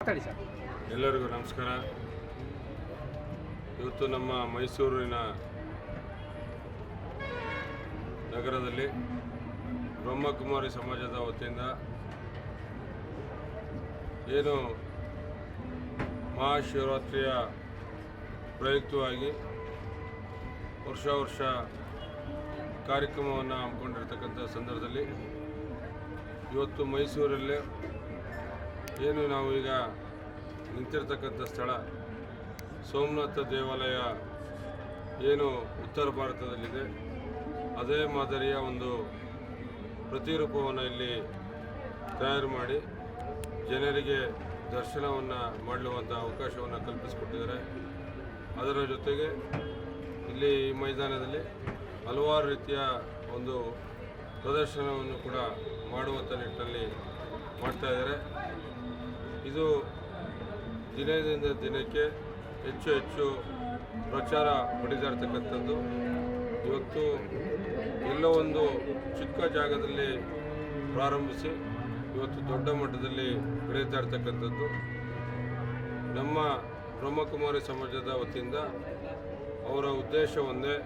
ಎಲ್ಲರಿಗೂ ನಮಸ್ಕಾರ. ಇವತ್ತು ನಮ್ಮ ಮೈಸೂರಿನ ನಗರದಲ್ಲಿ ಬ್ರಹ್ಮಕುಮಾರಿ ಸಮಾಜದ ವತಿಯಿಂದ ಏನು ಮಹಾಶಿವರಾತ್ರಿಯ ಪ್ರಯುಕ್ತವಾಗಿ ವರ್ಷ ಕಾರ್ಯಕ್ರಮವನ್ನು ಹಮ್ಮಿಕೊಂಡಿರ್ತಕ್ಕಂಥ ಸಂದರ್ಭದಲ್ಲಿ ಇವತ್ತು ಮೈಸೂರಲ್ಲೇ ಏನು ನಾವು ಈಗ ನಿಂತಿರ್ತಕ್ಕಂಥ ಸ್ಥಳ ಸೋಮನಾಥ ದೇವಾಲಯ ಏನು ಉತ್ತರ ಭಾರತದಲ್ಲಿದೆ, ಅದೇ ಮಾದರಿಯ ಒಂದು ಪ್ರತಿರೂಪವನ್ನು ಇಲ್ಲಿ ತಯಾರು ಮಾಡಿ ಜನರಿಗೆ ದರ್ಶನವನ್ನು ಮಾಡಲುವಂಥ ಅವಕಾಶವನ್ನು ಕಲ್ಪಿಸಿಕೊಟ್ಟಿದ್ದಾರೆ. ಅದರ ಜೊತೆಗೆ ಇಲ್ಲಿ ಈ ಮೈದಾನದಲ್ಲಿ ಹಲವಾರು ರೀತಿಯ ಒಂದು ಪ್ರದರ್ಶನವನ್ನು ಕೂಡ ಮಾಡುವಂಥ ನಿಟ್ಟಿನಲ್ಲಿ ಮಾಡ್ತಾಯಿದ್ದಾರೆ. ಇದು ದಿನದಿಂದ ದಿನಕ್ಕೆ ಹೆಚ್ಚು ಪ್ರಚಾರ ಪಡಿತಾ ಇರ್ತಕ್ಕಂಥದ್ದು. ಇವತ್ತು ಎಲ್ಲೋ ಒಂದು ಚಿಕ್ಕ ಜಾಗದಲ್ಲಿ ಪ್ರಾರಂಭಿಸಿ ಇವತ್ತು ದೊಡ್ಡ ಮಟ್ಟದಲ್ಲಿ ಬೆಳೀತಾ ಇರ್ತಕ್ಕಂಥದ್ದು. ನಮ್ಮ ಬ್ರಹ್ಮಕುಮಾರಿ ಸಮಾಜದ ವತಿಯಿಂದ ಅವರ ಉದ್ದೇಶ ಒಂದೇ,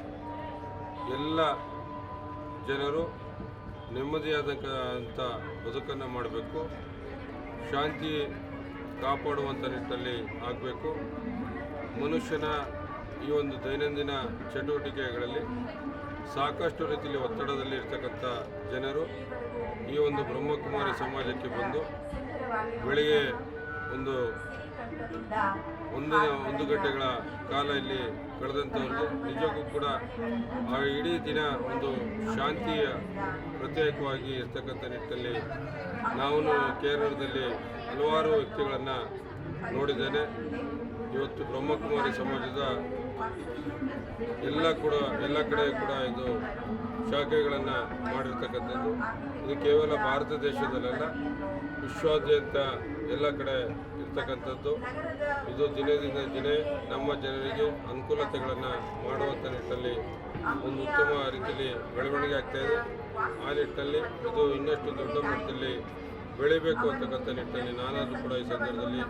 ಎಲ್ಲ ಜನರು ನೆಮ್ಮದಿಯಾದಂಥ ಬದುಕನ್ನು ಮಾಡಬೇಕು, ಶಾಂತಿ ಕಾಪಾಡುವಂಥ ನಿಟ್ಟಿನಲ್ಲಿ ಆಗಬೇಕು. ಮನುಷ್ಯನ ಈ ಒಂದು ದೈನಂದಿನ ಚಟುವಟಿಕೆಗಳಲ್ಲಿ ಸಾಕಷ್ಟು ರೀತಿಯಲ್ಲಿ ಒತ್ತಡದಲ್ಲಿ ಇರ್ತಕ್ಕಂಥ ಜನರು ಈ ಒಂದು ಬ್ರಹ್ಮಕುಮಾರಿ ಸಮಾಜಕ್ಕೆ ಬಂದು ಬೆಳಿಗ್ಗೆ ಒಂದು ಗಂಟೆಗಳ ಕಾಲ ಇಲ್ಲಿ ಕಳೆದಂಥವ್ರಿಗೆ ನಿಜಕ್ಕೂ ಕೂಡ ಆ ಇಡೀ ದಿನ ಒಂದು ಶಾಂತಿಯ ಪ್ರತ್ಯೇಕವಾಗಿ ಇರ್ತಕ್ಕಂಥ ನಿಟ್ಟಿನಲ್ಲಿ ನಾವು ಕೇರಳದಲ್ಲಿ ಹಲವಾರು ವ್ಯಕ್ತಿಗಳನ್ನು ನೋಡಿದ್ದೇನೆ. ಇವತ್ತು ಬ್ರಹ್ಮಕುಮಾರಿ ಸಮಾಜದ ಎಲ್ಲ ಕಡೆ ಕೂಡ ಇದು ಶಾಖೆಗಳನ್ನು ಮಾಡಿರ್ತಕ್ಕಂಥದ್ದು. ಇದು ಕೇವಲ ಭಾರತ ದೇಶದಲ್ಲ, ವಿಶ್ವಾದ್ಯಂತ ಎಲ್ಲ ಕಡೆ ಇರ್ತಕ್ಕಂಥದ್ದು. ಇದು ದಿನದಿಂದ ದಿನ ನಮ್ಮ ಜನರಿಗೆ ಅನುಕೂಲತೆಗಳನ್ನು ಮಾಡುವಂಥ ನಿಟ್ಟಿನಲ್ಲಿ ಒಂದು ಉತ್ತಮ ರೀತಿಯಲ್ಲಿ ಬೆಳವಣಿಗೆ ಆಗ್ತಾಯಿದೆ. ಆ ನಿಟ್ಟಿನಲ್ಲಿ ಇದು ಇನ್ನಷ್ಟು ದೊಡ್ಡ ಮಟ್ಟದಲ್ಲಿ ಬೆಳಿಬೇಕು ಅಂತಕ್ಕಂಥ ನಿಟ್ಟಿನಲ್ಲಿ ನಾನಾದರೂ ಕೂಡ ಈ ಸಂದರ್ಭದಲ್ಲಿ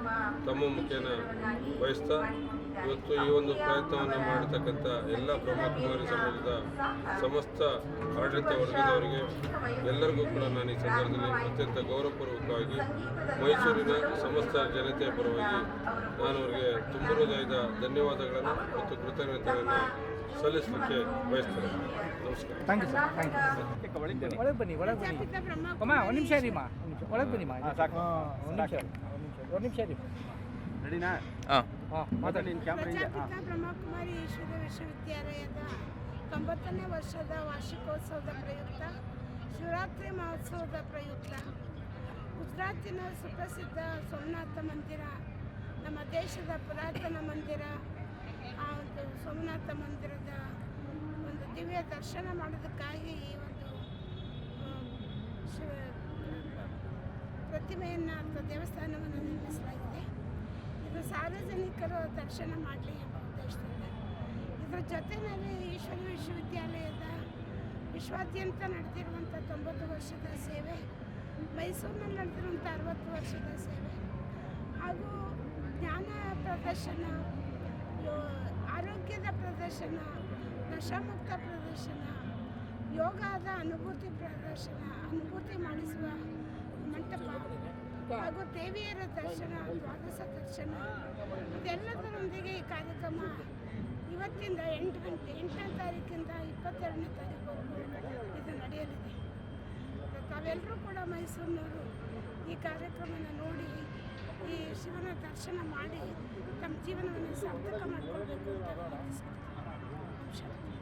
ತಮ್ಮ ಮುಖೇನ ಬಯಸ್ತಾ ಇವತ್ತು ಈ ಒಂದು ಪ್ರಯತ್ನವನ್ನು ಮಾಡತಕ್ಕಂಥ ಎಲ್ಲ ಬ್ರಹ್ಮಕುಮಾರಿ ಸಮಾಜದ ಸಮಸ್ತ ಆಡಳಿತ ವರ್ಗದವರಿಗೆ ಎಲ್ಲರಿಗೂ ಕೂಡ ನಾನು ಈ ಸಂದರ್ಭದಲ್ಲಿ ಅತ್ಯಂತ ಗೌರವಪೂರ್ವಕವಾಗಿ ಮೈಸೂರಿನ ಸಮಸ್ತ ಜನತೆಯ ಪರವಾಗಿ ನಾನು ಅವರಿಗೆ ತುಂಬ ಹೃದಯದ ಧನ್ಯವಾದಗಳನ್ನು ಮತ್ತು ಕೃತಜ್ಞತೆಗಳನ್ನು ಸಲ್ಲಿಸಲಿಕ್ಕೆ ಬಯಸ್ತೇನೆ. ನಮಸ್ಕಾರ. Thank you sir. Thank you. ಒಳಗೆ ಬನ್ನಿ ಅಮ್ಮ, ಒಂದು ನಿಮಿಷ ರೀ ಒಳಗೆ ಬನ್ನಿ ಒಂದು ನಿಮಿಷ ರೀ ರೆಡಿನಾ? ಮಾತಾಡಿ. ಪ್ರಜಾಪಿತ ಬ್ರಹ್ಮಕುಮಾರಿ ಈಶ್ವರ ವಿಶ್ವವಿದ್ಯಾಲಯದ 90ನೇ ವರ್ಷದ ವಾರ್ಷಿಕೋತ್ಸವದ ಪ್ರಯುಕ್ತ ಶಿವರಾತ್ರಿ ಮಹೋತ್ಸವದ ಪ್ರಯುಕ್ತ ಗುಜರಾತಿನ ಸುಪ್ರಸಿದ್ಧ ಸೋಮನಾಥ ಮಂದಿರ, ನಮ್ಮ ದೇಶದ ಪುರಾತನ ಮಂದಿರ, ಆ ಒಂದು ಸೋಮನಾಥ ಮಂದಿರದ ಒಂದು ದಿವ್ಯ ದರ್ಶನ ಮಾಡೋದಕ್ಕಾಗಿ ಈ ಒಂದು ಪ್ರತಿಮೆಯನ್ನು ಅಥವಾ ದೇವಸ್ಥಾನವನ್ನು ನಿರ್ಮಿಸಲಾಗಿದೆ. ಇದು ಸಾರ್ವಜನಿಕರು ದರ್ಶನ ಮಾಡಲಿ ಎಂಬ ಉದ್ದೇಶದಿಂದ. ಇದರ ಜೊತೆಯಲ್ಲಿ ಈಶ್ವರ ವಿಶ್ವವಿದ್ಯಾಲಯದ ವಿಶ್ವಾದ್ಯಂತ ನಡೆದಿರುವಂಥ 90 ವರ್ಷದ ಸೇವೆ, ಮೈಸೂರಿನಲ್ಲಿ ನಡೆದಿರುವಂಥ 60 ವರ್ಷದ ಸೇವೆ ಹಾಗೂ ಜ್ಞಾನ ಪ್ರದರ್ಶನ, ಆರೋಗ್ಯದ ಪ್ರದರ್ಶನ, ನಶಾಮುಕ್ತ ಪ್ರದರ್ಶನ, ಯೋಗದ ಅನುಭೂತಿ ಪ್ರದರ್ಶನ, ಅನುಭೂತಿ ಮಾಡಿಸುವ ಮಂಟಪ ಹಾಗೂ ದೇವಿಯರ ದರ್ಶನ, ದ್ವಾದಶ ದರ್ಶನ, ಇದೆಲ್ಲದರೊಂದಿಗೆ ಈ ಕಾರ್ಯಕ್ರಮ ಇವತ್ತಿಂದ 8ನೇ ತಾರೀಕಿಂದ 22ನೇ ತಾರೀಕುವರೆಗೂ ಇದು ನಡೆಯಲಿದೆ. ತಾವೆಲ್ಲರೂ ಕೂಡ ಮೈಸೂರಿನವರು ಈ ಕಾರ್ಯಕ್ರಮನ ನೋಡಿ ಈ ಶಿವನ ದರ್ಶನ ಮಾಡಿ ತಮ್ಮ ಜೀವನವನ್ನು ಸಾರ್ಥಕ ಮಾಡಿಕೊಳ್ಬೇಕು ಅಂತ ವಿನಂತಿಸ್ಕೊಳ್ತೀನಿ.